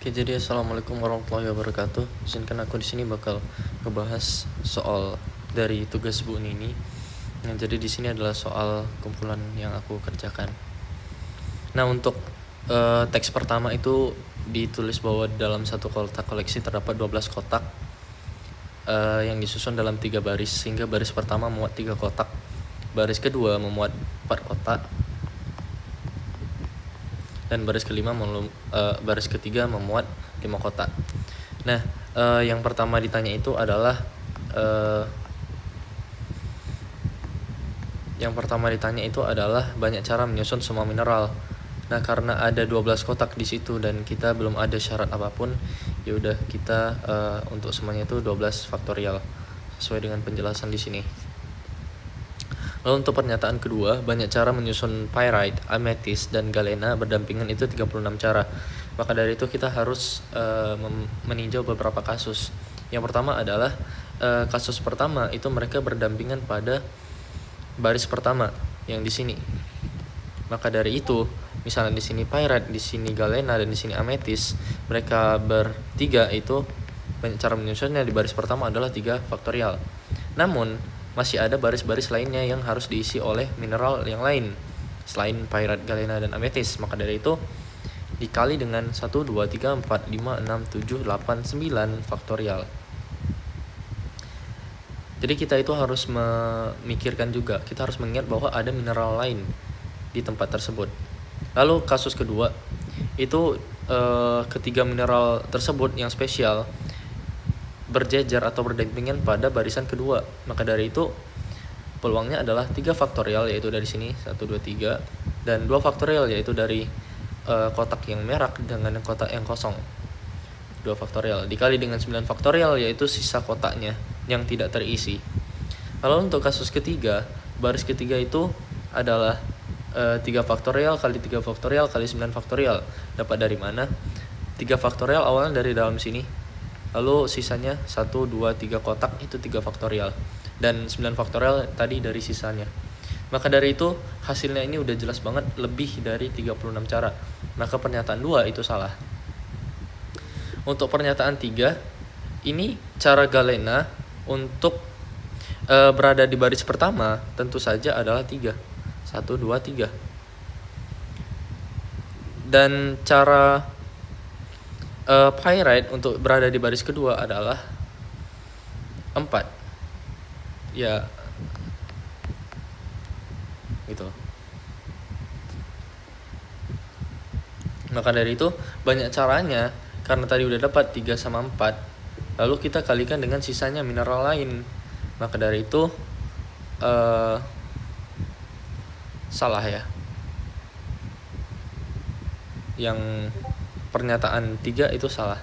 Oke, jadi assalamualaikum warahmatullahi wabarakatuh. Izinkan aku di sini bakal ngebahas soal dari tugas Bu Nini. Nah, jadi di sini adalah soal kumpulan yang aku kerjakan. Nah, untuk teks pertama itu ditulis bahwa dalam satu kotak koleksi terdapat 12 kotak yang disusun dalam 3 baris, sehingga baris pertama memuat 3 kotak, baris kedua memuat 4 kotak, dan baris ketiga memuat 5 kotak. Nah, yang pertama ditanya itu adalah banyak cara menyusun semua mineral. Nah, karena ada 12 kotak di situ dan kita belum ada syarat apapun, ya udah kita untuk semuanya itu 12 faktorial sesuai dengan penjelasan di sini. Lalu untuk pernyataan kedua, banyak cara menyusun pyrite, amethyst, dan galena berdampingan itu 36 cara. Maka dari itu kita harus meninjau beberapa kasus. Yang pertama adalah kasus pertama itu mereka berdampingan pada baris pertama yang di sini. Maka dari itu, misalnya di sini pyrite, di sini galena, dan di sini amethyst, mereka bertiga itu banyak cara menyusunnya di baris pertama adalah 3 faktorial. Namun masih ada baris-baris lainnya yang harus diisi oleh mineral yang lain selain pyrite, galena, dan amethyst. Maka dari itu dikali dengan 1, 2, 3, 4, 5, 6, 7, 8, 9 faktorial. Jadi kita itu harus memikirkan juga, kita harus mengingat bahwa ada mineral lain di tempat tersebut. Lalu kasus kedua itu ketiga mineral tersebut yang spesial berjejer atau berdampingan pada barisan kedua. Maka dari itu peluangnya adalah 3 faktorial, yaitu dari sini 1, 2, 3, dan 2 faktorial, yaitu dari kotak yang merah dengan kotak yang kosong. 2 faktorial dikali dengan 9 faktorial, yaitu sisa kotaknya yang tidak terisi. Lalu untuk kasus ketiga, baris ketiga itu adalah 3 faktorial kali 3 faktorial kali 9 faktorial. Dapat dari mana? 3 faktorial awalnya dari dalam sini, lalu sisanya 1, 2, 3 kotak itu 3 faktorial, dan 9 faktorial tadi dari sisanya. Maka dari itu hasilnya ini udah jelas banget lebih dari 36 cara. Maka pernyataan 2 itu salah. Untuk pernyataan 3, ini cara galena untuk berada di baris pertama tentu saja adalah 3. 1, 2, 3. Dan cara pyrite untuk berada di baris kedua adalah 4. Ya, gitu. Maka dari itu banyak caranya, karena tadi udah dapat 3 sama 4, lalu kita kalikan dengan sisanya mineral lain. Maka dari itu salah ya. Yang pernyataan 3 itu salah.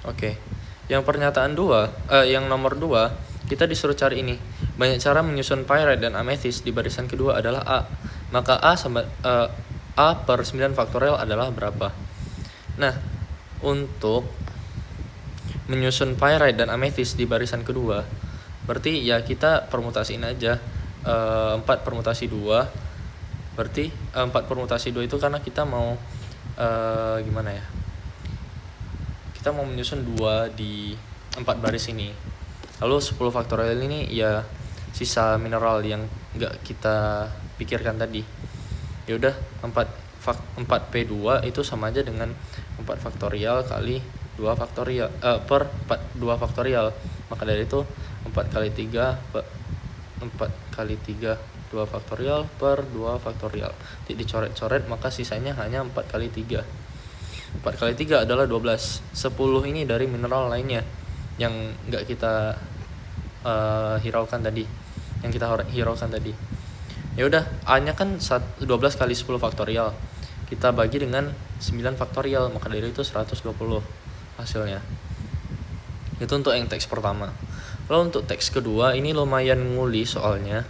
Oke. Yang pernyataan 2, yang nomor 2, kita disuruh cari ini. Banyak cara menyusun pyrite dan amethyst di barisan kedua adalah A. Maka A per 9 faktorial adalah berapa? Nah, untuk menyusun pyrite dan amethyst di barisan kedua, berarti ya kita permutasiin aja. 4 permutasi 2, berarti 4 permutasi 2 itu karena kita mau gimana ya, kita mau menyusun 2 di 4 baris ini. Lalu 10 faktorial ini ya sisa mineral yang gak kita pikirkan tadi. Ya udah 4P2 itu sama aja dengan 4 faktorial kali 2 faktorial per 2 faktorial. Maka dari itu 4 kali 3 2 faktorial per 2 faktorial. Dicoret-coret, maka sisanya hanya 4 kali 3. 4 kali 3 adalah 12. 10 ini dari mineral lainnya yang enggak kita hiraukan tadi. Ya udah, A-nya kan 12 kali 10 faktorial. Kita bagi dengan 9 faktorial, maka dari itu 120 hasilnya. Itu untuk yang teks pertama. Lalu untuk teks kedua ini lumayan nguli soalnya.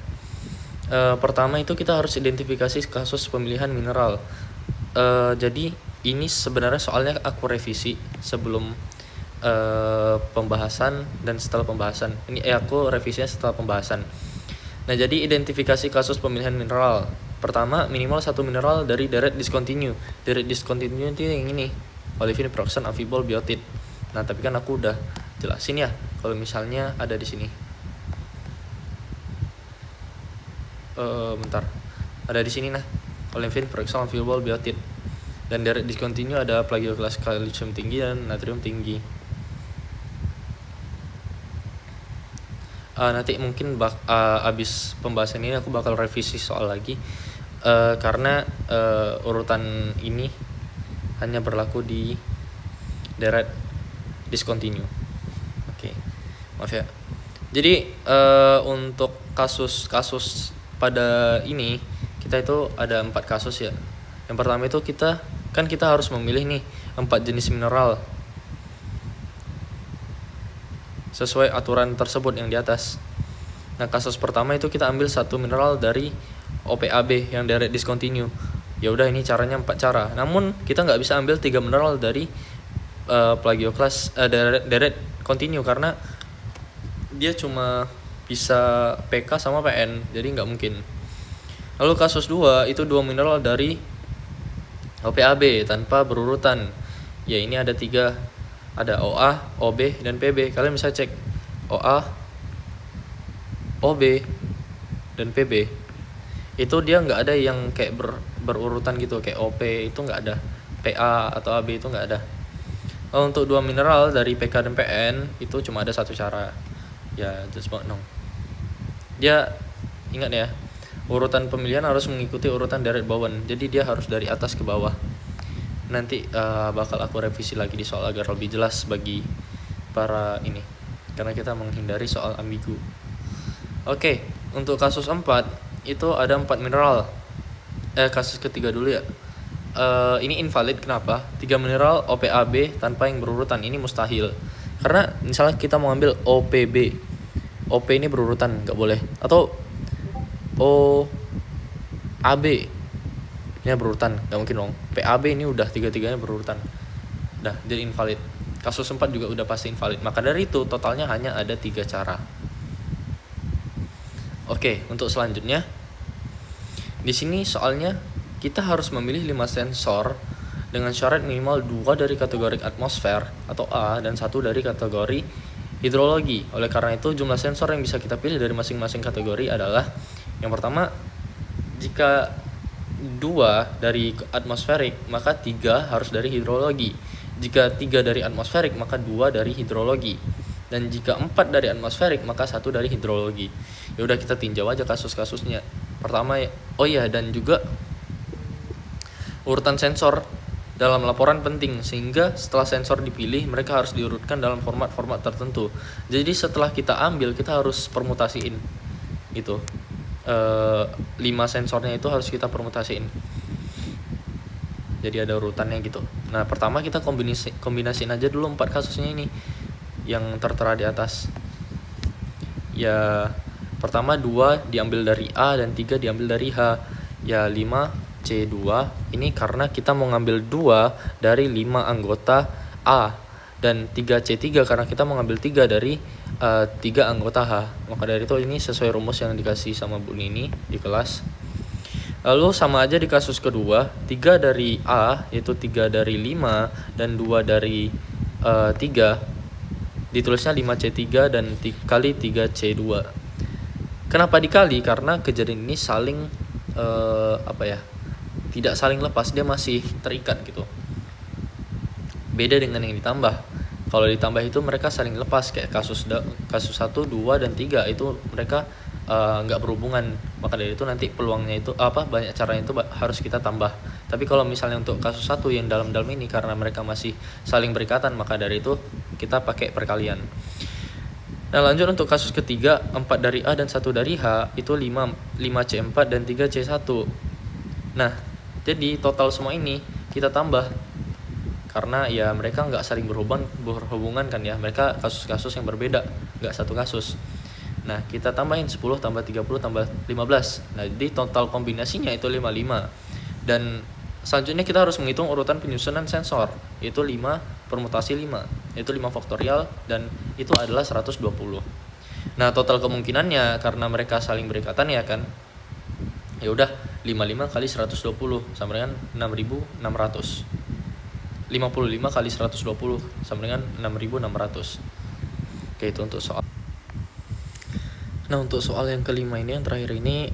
Pertama itu kita harus identifikasi kasus pemilihan mineral. Jadi ini sebenarnya soalnya aku revisi sebelum pembahasan dan setelah pembahasan. Ini aku revisinya setelah pembahasan. Nah, jadi identifikasi kasus pemilihan mineral. Pertama, minimal satu mineral dari deret discontinue. Deret discontinue itu yang ini, olivine, peroxan, amphibol, biotit. Nah, tapi kan aku udah jelasin ya kalau misalnya ada di sini. Bentar. Ada di sini nah. Olivine, peroxan, amphibol, biotit. Dan deret discontinue ada plagioclase kalsium tinggi dan natrium tinggi. Nanti mungkin abis pembahasan ini aku bakal revisi soal lagi. Karena urutan ini hanya berlaku di deret discontinue. Oke, maaf ya. Jadi untuk kasus-kasus pada ini kita itu ada 4 kasus ya. Yang pertama itu kita harus memilih nih 4 jenis mineral sesuai aturan tersebut yang di atas. Nah, kasus pertama itu kita ambil satu mineral dari OPAB yang deret discontinue. Ya udah, ini caranya 4 cara. Namun kita nggak bisa ambil 3 mineral dari plagioclase deret continue karena dia cuma bisa PK sama PN, jadi nggak mungkin. Lalu kasus 2 itu 2 mineral dari OPAB tanpa berurutan. Ya, ini ada 3, ada OA, OB, dan PB. Kalian bisa cek OA, OB, dan PB. Itu dia nggak ada yang kayak berurutan gitu, kayak OP itu nggak ada, PA atau AB itu nggak ada. Lalu untuk 2 mineral dari PK dan PN itu cuma ada satu cara, ya just about no. Dia ingat ya, urutan pemilihan harus mengikuti urutan deret bawaan, jadi dia harus dari atas ke bawah. Nanti bakal aku revisi lagi di soal agar lebih jelas bagi para ini, karena kita menghindari soal ambigu. Oke, untuk kasus 4 itu ada 4 mineral. Kasus ketiga dulu ya. Ini invalid, kenapa? 3 mineral OPAB tanpa yang berurutan, ini mustahil. Karena misalnya kita mau ambil OPB, OP ini berurutan, nggak boleh. Atau OAB ini berurutan, nggak mungkin dong. PAB ini udah 3-3-nya berurutan, udah jadi invalid. Kasus 4 juga udah pasti invalid. Maka dari itu totalnya hanya ada 3 cara. Oke, untuk selanjutnya di sini soalnya kita harus memilih 5 sensor dengan syarat minimal 2 dari kategori atmosfer atau A dan 1 dari kategori hidrologi. Oleh karena itu jumlah sensor yang bisa kita pilih dari masing-masing kategori adalah, yang pertama, jika 2 dari atmosferik maka 3 harus dari hidrologi. Jika 3 dari atmosferik maka 2 dari hidrologi. Dan jika 4 dari atmosferik maka 1 dari hidrologi. Ya udah, kita tinjau aja kasus-kasusnya. Pertama, dan juga urutan sensor dalam laporan penting, sehingga setelah sensor dipilih mereka harus diurutkan dalam format-format tertentu. Jadi setelah kita ambil, kita harus permutasiin itu 5 sensornya itu harus kita permutasiin, jadi ada urutannya gitu. Nah, pertama kita kombinasiin aja dulu 4 kasusnya ini yang tertera di atas. Ya, pertama 2 diambil dari A dan 3 diambil dari H. Ya, 5C2 ini karena kita mau ngambil 2 dari 5 anggota A, dan 3C3 karena kita mau ngambil 3 dari 3 anggota H. Maka dari itu ini sesuai rumus yang dikasih sama Bu Nini di kelas. Lalu sama aja di kasus kedua, 3 dari A yaitu 3 dari 5 dan 2 dari 3 ditulisnya 5C3 dan kali 3C2. Kenapa dikali? Karena kejadian ini saling tidak saling lepas, dia masih terikat gitu. Beda dengan yang ditambah. Kalau ditambah itu mereka saling lepas, kayak kasus 1, 2 dan 3 itu mereka nggak berhubungan. Maka dari itu nanti peluangnya itu banyak caranya itu harus kita tambah. Tapi kalau misalnya untuk kasus 1 yang dalam-dalam ini karena mereka masih saling berikatan, maka dari itu kita pakai perkalian. Nah, lanjut untuk kasus ketiga, 4 dari A dan 1 dari H itu 5C4 dan 3C1. Nah, jadi total semua ini kita tambah, karena ya mereka nggak saling berhubungan kan ya, mereka kasus-kasus yang berbeda, nggak satu kasus. Nah, kita tambahin 10 tambah 30 tambah 15. Nah, jadi total kombinasinya itu 55. Dan selanjutnya kita harus menghitung urutan penyusunan sensor, yaitu 5 permutasi 5, yaitu 5 faktorial, dan itu adalah 120. Nah, total kemungkinannya karena mereka saling berikatan ya kan, ya udah 55 kali 120 sama dengan 6.600. 55 kali 120 sama dengan 6.600. Oke, itu untuk soal. Nah, untuk soal yang kelima ini, yang terakhir ini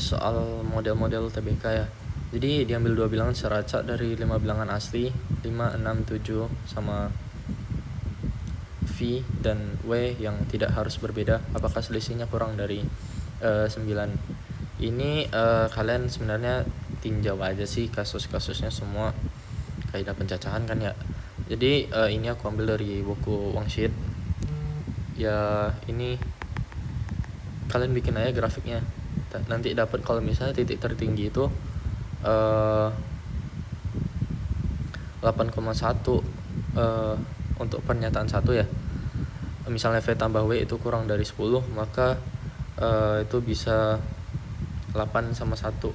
soal model-model TBK ya. Jadi diambil dua bilangan secara acak dari 5 bilangan asli, 5, 6, 7 sama V dan W yang tidak harus berbeda. Apakah selisihnya kurang dari 9? Ini kalian sebenarnya tinjau aja sih kasus-kasusnya semua kaidah pencacahan kan ya. Jadi ini aku ambil dari buku worksheet. Ya, ini kalian bikin aja grafiknya. Nanti dapat kalau misalnya titik tertinggi itu 8,1 untuk pernyataan 1 ya. Misalnya V tambah W itu kurang dari 10, maka itu bisa 8 sama 1,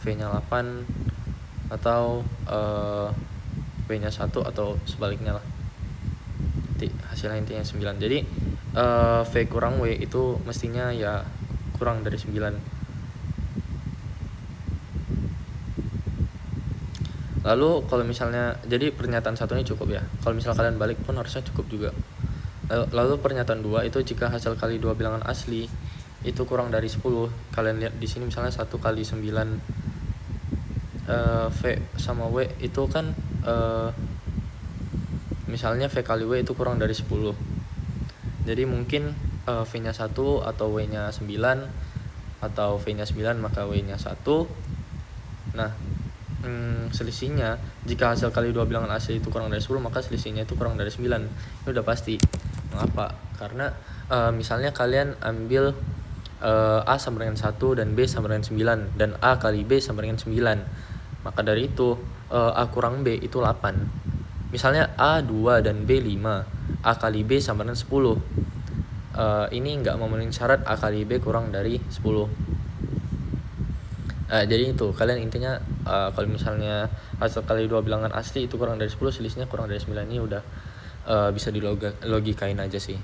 V nya 8 atau W nya 1 atau sebaliknya lah. Nanti hasilnya intinya 9. Jadi V kurang W itu mestinya ya kurang dari 9. Lalu kalau misalnya, jadi pernyataan 1 ini cukup ya. Kalau misalnya kalian balik pun harusnya cukup juga. Lalu pernyataan 2 itu jika hasil kali dua bilangan asli itu kurang dari 10. Kalian lihat di sini misalnya 1 kali 9 V sama W itu kan misalnya V kali W itu kurang dari 10. Jadi mungkin V nya 1 atau W nya 9, atau V nya 9 maka W nya 1. Nah, selisihnya jika hasil kali dua bilangan asli itu kurang dari 10, maka selisihnya itu kurang dari 9. Ini udah pasti. Mengapa? Karena misalnya kalian ambil A sama dengan 1 dan B sama dengan 9, dan A kali B sama dengan 9. Maka dari itu A kurang B itu 8. Misalnya A 2 dan B 5, A kali B sama dengan 10. Ini nggak memenuhi syarat A kali B kurang dari 10. Jadi itu kalian intinya kalau misalnya hasil kali dua bilangan asli itu kurang dari 10, selisihnya kurang dari 9, ini udah bisa dilogikain aja sih.